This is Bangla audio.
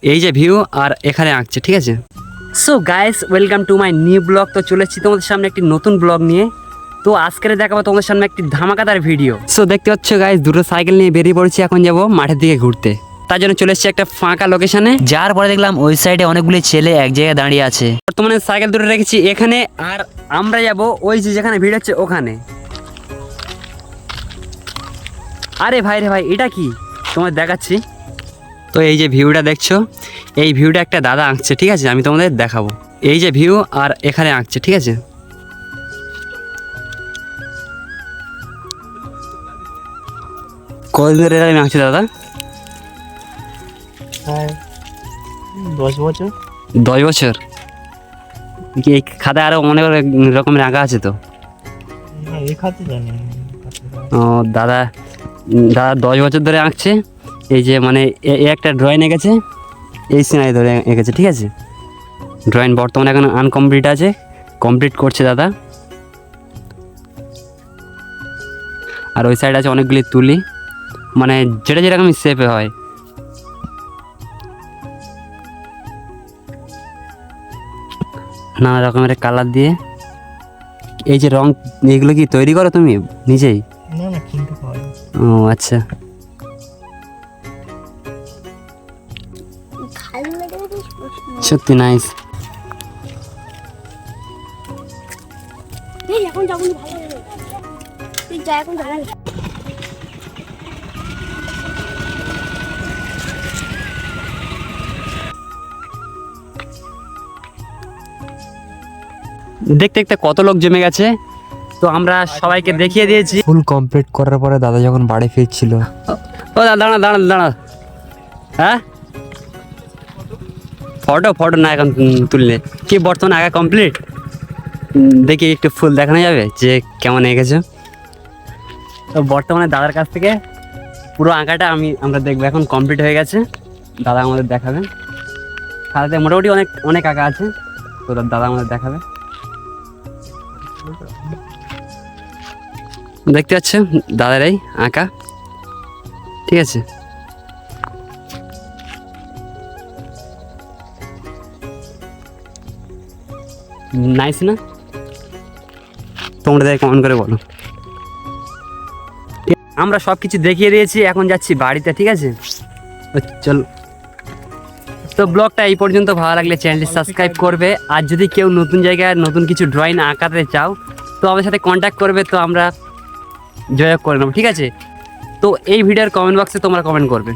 এই যে ভিউ আর এখানে আঁকছে, ঠিক আছে। So guys, welcome to my new blog. তো চলে এসেছি তোমাদের সামনে একটি নতুন ব্লগ নিয়ে। তো আজকের দেখাবো তোমাদের সামনে একটি ধামাকাদার ভিডিও। সো দেখতে পাচ্ছ গাইস, দুটো সাইকেল নিয়ে বেরিয়ে পড়েছি, এখন যাবো মাঠের দিকে ঘুরতে। তার জন্য চলে এসেছি একটা ফাঁকা লোকেশনে। যার পরে দেখলাম ওই সাইডে অনেকগুলি ছেলে এক জায়গায় দাঁড়িয়ে আছে। বর্তমানে সাইকেল দুটো রেখেছি এখানে, আর আমরা যাব ওই যে যেখানে ভিড় হচ্ছে ওখানে। আরে ভাই রে ভাই, এটা কি তোমাদের দেখাচ্ছি। তো এই যে ভিউটা দেখছো, এই ভিউটা একটা দাদা আঁকছে, ঠিক আছে। আমি তোমাদের দেখাবো। এই যে ভিউ আর এখানে আঁকছে, ঠিক আছে। কতদিন ধরে আমি আঁকছি দাদা? 10 বছর। 10 বছর? কি এই খাতায় আরো অনেক রকমের আঁকা আছে তো? এই খাতে জানি। ও দাদা, দাদা 10 বছর ধরে আঁকছে। এই যে মানে এ একটা ড্রয়িং এঁকেছে, এই সিনারি ধরে এঁকেছে, ঠিক আছে। ড্রয়িং বর্তমানে এখন আনকমপ্লিট আছে, কমপ্লিট করছে দাদা। আর ওই সাইড আছে অনেকগুলি তুলি, মানে যেটা যেরকম শেপে হয়। নানা রকমের কালার দিয়ে এই যে রং, এগুলো কি তৈরি করো তুমি নিজেই? না না, কিনতে পাওয়া যায়। ও আচ্ছা। সত্যি নাইস। এখন যাবো ভালো তুই যা, এখন যাবো। দেখতে দেখতে কত লোক জমে গেছে। তো আমরা সবাইকে দেখিয়ে দিয়েছি। ফুল কমপ্লিট করার পরে দাদা যখন বাড়ি ফিরছিল, ও দাঁড়া দাঁড়া দাঁড়া দাঁড়া, হ্যাঁ ফটো ফটো না এখন তুললে কি, বর্তমানে আঁকা কমপ্লিট। দেখি একটু ফুল দেখানো যাবে যে কেমন এঁকেছো। তো বর্তমানে দাদার কাছ থেকে পুরো আঁকাটা আমরা দেখবো, এখন কমপ্লিট হয়ে গেছে। দাদা আমাদের দেখাবেন। খাতাতে মোটামুটি অনেক অনেক আঁকা আছে, তো দাদা আমাদের দেখাবে। দেখতে পাচ্ছ দাদার এই আঁকা, ঠিক আছে। নাইস না? তোমরা কমেন্ট করে বলো। আমরা সব কিছু দেখিয়ে দিয়েছি, এখন যাচ্ছি বাড়িতে, ঠিক আছে। চলো, তো ব্লগটা এই পর্যন্ত। ভালো লাগলে চ্যানেলটি সাবস্ক্রাইব করবে। আর যদি কেউ নতুন জায়গায় নতুন কিছু ড্রয়িং আঁকাতে চাও, তো আমাদের সাথে কন্ট্যাক্ট করবে, তো আমরা যোগাযোগ করে নেবো, ঠিক আছে। তো এই ভিডিওর কমেন্ট বক্সে তোমরা কমেন্ট করবে।